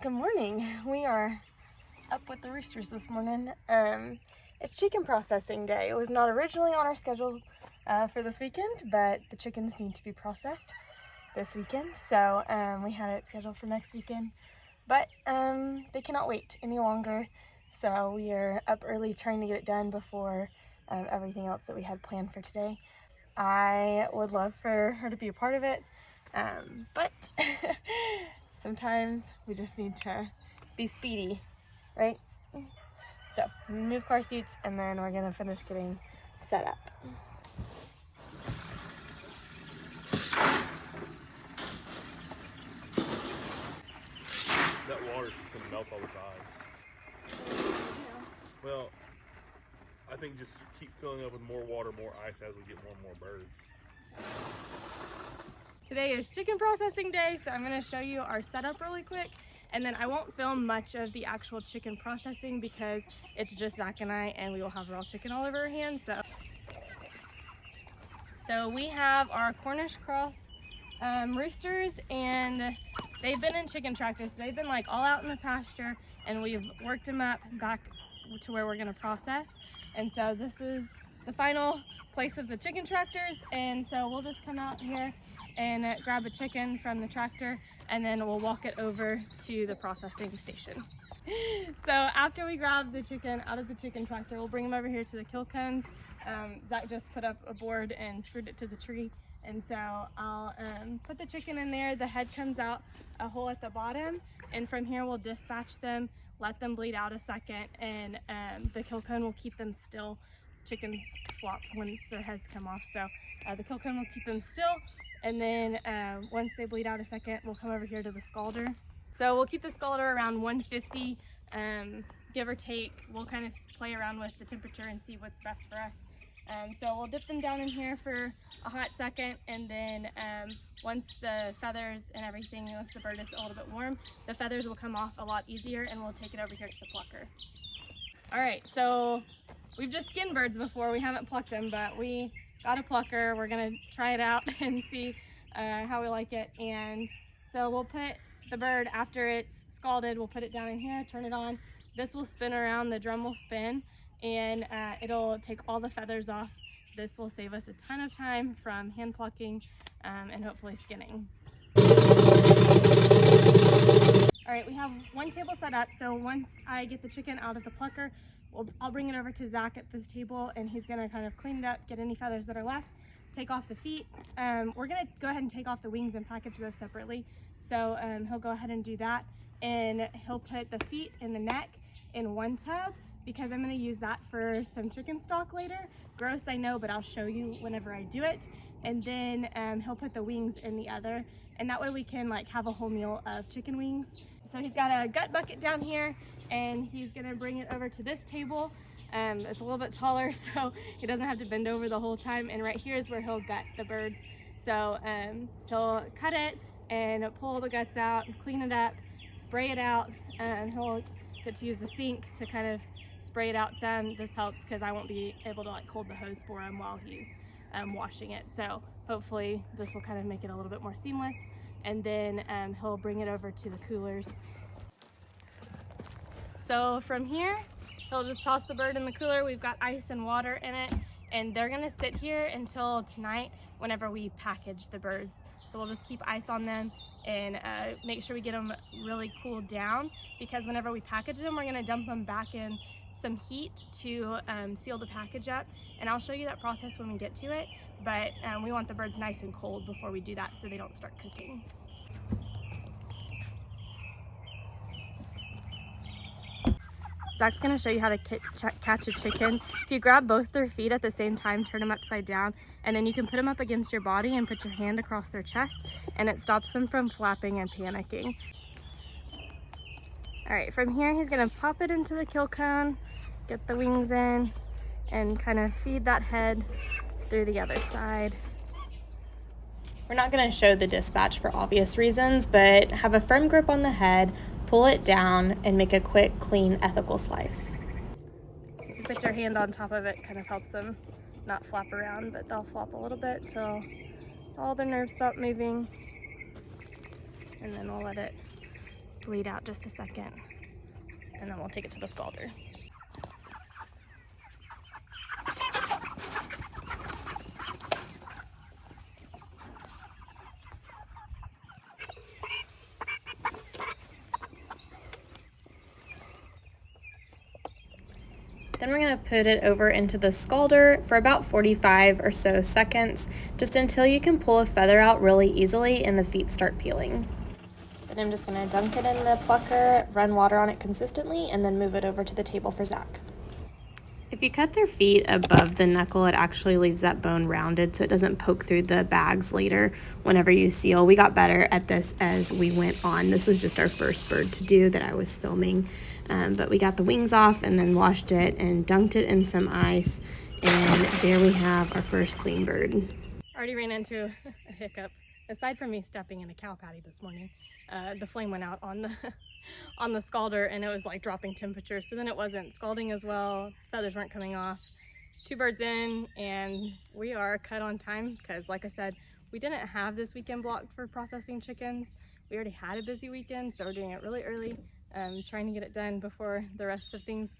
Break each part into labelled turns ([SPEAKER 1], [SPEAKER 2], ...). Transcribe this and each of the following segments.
[SPEAKER 1] Good morning. We are up with the roosters this morning. It's chicken processing day. It was not originally on our schedule for this weekend, but the chickens need to be processed this weekend, so we had it scheduled for next weekend. But they cannot wait any longer, so we are up early trying to get it done before everything else that we had planned for today. I would love for her to be a part of it, but sometimes we just need to be speedy, right? So, move car seats and then we're gonna finish getting set up.
[SPEAKER 2] That water's just gonna melt all its eyes. Well, I think just keep filling up with more water, more ice as we get more and more birds.
[SPEAKER 1] Today is chicken processing day, so I'm going to show you our setup really quick, and then I won't film much of the actual chicken processing because it's just Zach and I, and we will have raw chicken all over our hands. So we have our Cornish Cross roosters, and they've been in chicken tractors. So they've been like all out in the pasture, and we've worked them up back to where we're going to process. And so this is the final place of the chicken tractors, and so we'll just come out here and grab a chicken from the tractor, and then we'll walk it over to the processing station. So after we grab the chicken out of the chicken tractor, we'll bring them over here to the kill cones. Zach just put up a board and screwed it to the tree, and so I'll put the chicken in there. The head comes out a hole at the bottom, and from here we'll dispatch them, let them bleed out a second, and the kill cone will keep them still. Chickens flop when their heads come off, so the kill cone will keep them still, and then once they bleed out a second, we'll come over here to the scalder. So we'll keep the scalder around 150, give or take. We'll kind of play around with the temperature and see what's best for us. So we'll dip them down in here for a hot second, and then once the feathers and everything, once the bird is a little bit warm, the feathers will come off a lot easier, and we'll take it over here to the plucker. All right, so we've just skinned birds before. We haven't plucked them, but we got a plucker. We're gonna try it out and see how we like it. And so we'll put the bird, after it's scalded, we'll put it down in here, turn it on. This will spin around, the drum will spin, and it'll take all the feathers off. This will save us a ton of time from hand plucking and hopefully skinning. All right, we have one table set up, so once I get the chicken out of the plucker, I'll bring it over to Zach at this table, and he's gonna kind of clean it up, get any feathers that are left, take off the feet. We're gonna go ahead and take off the wings and package those separately. So he'll go ahead and do that, and he'll put the feet and the neck in one tub because I'm gonna use that for some chicken stock later. Gross, I know, but I'll show you whenever I do it. And then he'll put the wings in the other, and that way we can like have a whole meal of chicken wings. So he's got a gut bucket down here, and he's gonna bring it over to this table. It's a little bit taller, so he doesn't have to bend over the whole time. And right here is where he'll gut the birds. So he'll cut it and pull the guts out, clean it up, spray it out, and he'll get to use the sink to kind of spray it out some. This helps because I won't be able to like hold the hose for him while he's washing it. So hopefully this will kind of make it a little bit more seamless. And then he'll bring it over to the coolers. So from here, he'll just toss the bird in the cooler. We've got ice and water in it, and they're gonna sit here until tonight whenever we package the birds. So we'll just keep ice on them and make sure we get them really cooled down, because whenever we package them, we're gonna dump them back in some heat to seal the package up. And I'll show you that process when we get to it, but we want the birds nice and cold before we do that so they don't start cooking. Zach's gonna show you how to catch a chicken. If you grab both their feet at the same time, turn them upside down, and then you can put them up against your body and put your hand across their chest, and it stops them from flapping and panicking. All right, from here, he's gonna pop it into the kill cone, get the wings in, and kind of feed that head through the other side. We're not gonna show the dispatch for obvious reasons, but have a firm grip on the head, pull it down, and make a quick, clean, ethical slice. So if you put your hand on top of it, kind of helps them not flap around, but they'll flop a little bit till all the nerves stop moving. And then we'll let it bleed out just a second, and then we'll take it to the scalder. Then we're going to put it over into the scalder for about 45 or so seconds, just until you can pull a feather out really easily and the feet start peeling. Then I'm just going to dunk it in the plucker, run water on it consistently, and then move it over to the table for Zach. If you cut their feet above the knuckle, it actually leaves that bone rounded so it doesn't poke through the bags later whenever you seal. We got better at this as we went on. This was just our first bird to do that I was filming. But we got the wings off and then washed it and dunked it in some ice. And there we have our first clean bird. Already ran into a hiccup. Aside from me stepping in a cow patty this morning, the flame went out on the scalder and it was like dropping temperature. So then it wasn't scalding as well. Feathers weren't coming off. 2 birds in and we are cut on time because, like I said, we didn't have this weekend blocked for processing chickens. We already had a busy weekend, so we're doing it really early. Trying to get it done before the rest of things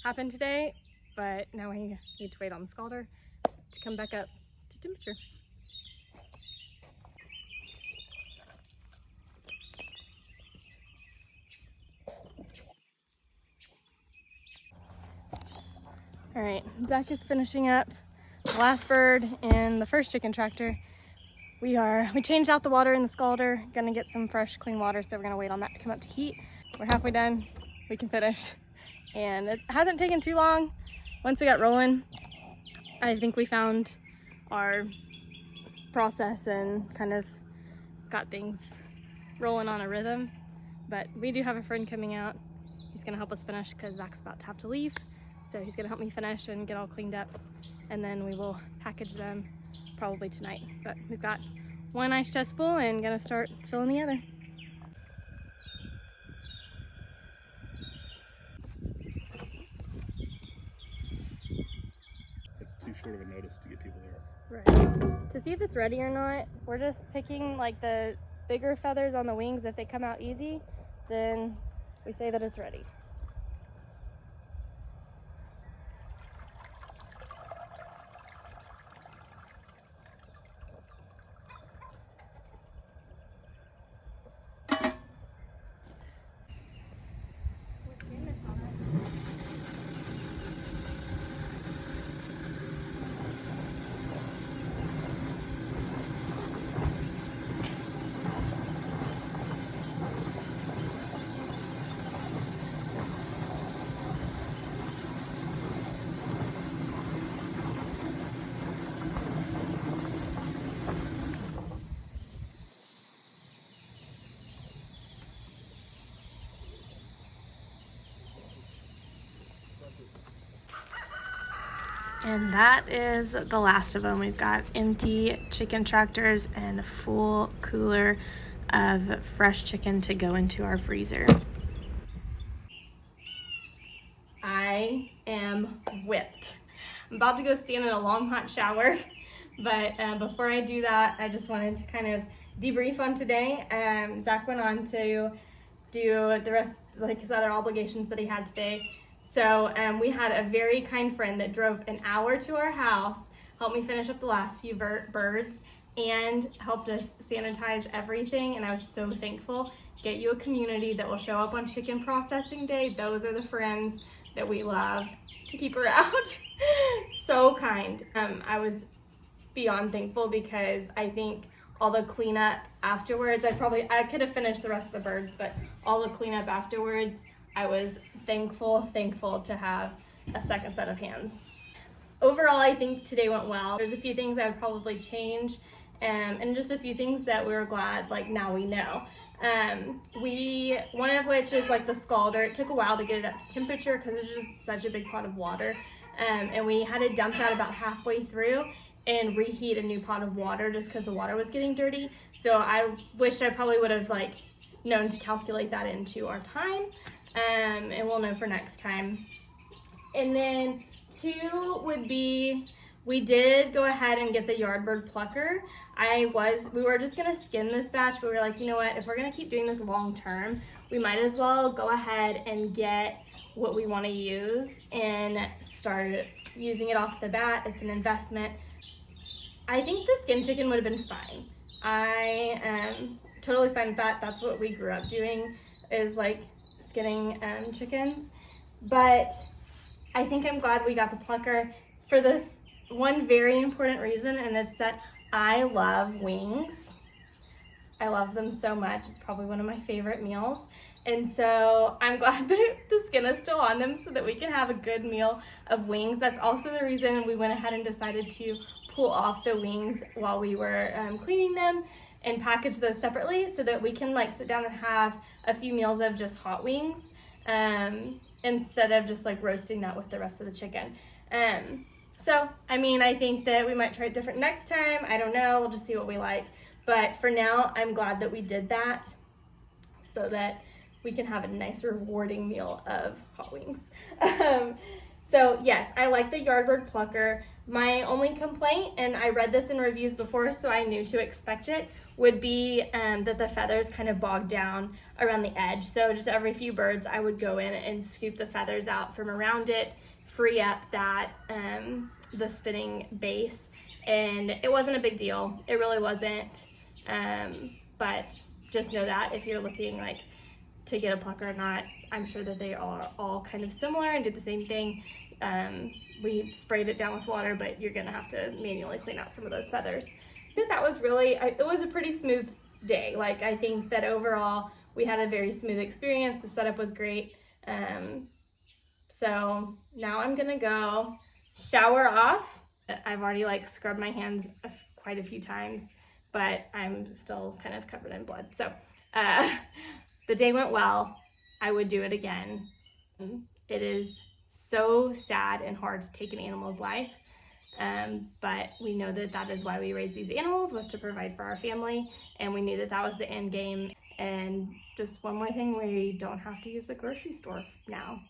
[SPEAKER 1] happen today, but now we need to wait on the scalder to come back up to temperature. All right, Zach is finishing up the last bird in the first chicken tractor. We changed out the water in the scalder, gonna get some fresh, clean water, so we're gonna wait on that to come up to heat. We're halfway done, we can finish. And it hasn't taken too long. Once we got rolling, I think we found our process and kind of got things rolling on a rhythm. But we do have a friend coming out. He's gonna help us finish because Zach's about to have to leave. So he's gonna help me finish and get all cleaned up. And then we will package them probably tonight. But we've got one ice chest full and gonna start filling the other.
[SPEAKER 2] It's too short of a notice to get people there.
[SPEAKER 1] Right. To see if it's ready or not, we're just picking like the bigger feathers on the wings. If they come out easy, then we say that it's ready. And that is the last of them. We've got empty chicken tractors and a full cooler of fresh chicken to go into our freezer. I am whipped. I'm about to go stand in a long hot shower, but before I do that, I just wanted to kind of debrief on today. Zach went on to do the rest, like his other obligations that he had today. So we had a very kind friend that drove an hour to our house, helped me finish up the last few birds, and helped us sanitize everything. And I was so thankful. Get you a community that will show up on chicken processing day. Those are the friends that we love to keep around. So kind. I was beyond thankful because I think all the cleanup afterwards, I could have finished the rest of the birds, but all the cleanup afterwards, I was thankful to have a second set of hands. Overall, I think today went well. There's a few things I would probably change, and just a few things that we were glad, like now we know. One of which is like the scalder. It took a while to get it up to temperature because it's just such a big pot of water. And we had it dumped out about halfway through and reheat a new pot of water just because the water was getting dirty. So I wished I probably would have known to calculate that into our time. And we'll know for next time. And then 2 would be We did go ahead and get the Yardbird Plucker. We were just gonna skin this batch, but we were like, you know what, if we're gonna keep doing this long term, we might as well go ahead and get what we wanna use and start using it off the bat. It's an investment. I think the skin chicken would have been fine. I am totally fine with that. That's what we grew up doing, is like skinning chickens. But I think I'm glad we got the plucker for this one very important reason, and it's that I love wings. I love them so much. It's probably one of my favorite meals. And so I'm glad that the skin is still on them so that we can have a good meal of wings. That's also the reason we went ahead and decided to pull off the wings while we were cleaning them and package those separately so that we can like sit down and have a few meals of just hot wings instead of just like roasting that with the rest of the chicken. So, I mean, I think that we might try it different next time. I don't know, we'll just see what we like. But for now, I'm glad that we did that so that we can have a nice rewarding meal of hot wings. So yes, I like the Yardbird Plucker. My only complaint, and I read this in reviews before so I knew to expect it, would be that the feathers kind of bog down around the edge. So just every few birds I would go in and scoop the feathers out from around it, free up that the spinning base, and it wasn't a big deal. It really wasn't, but just know that if you're looking like to get a plucker or not, I'm sure that they are all kind of similar and do the same thing. We sprayed it down with water, but you're gonna have to manually clean out some of those feathers. I think that was really, it was a pretty smooth day. Like, I think that overall we had a very smooth experience. The setup was great. So now I'm gonna go shower off. I've already like scrubbed my hands quite a few times, but I'm still kind of covered in blood. So the day went well. I would do it again. It is so sad and hard to take an animal's life, but we know that that is why we raise these animals, was to provide for our family, and we knew that that was the end game. And just one more thing, we don't have to use the grocery store now.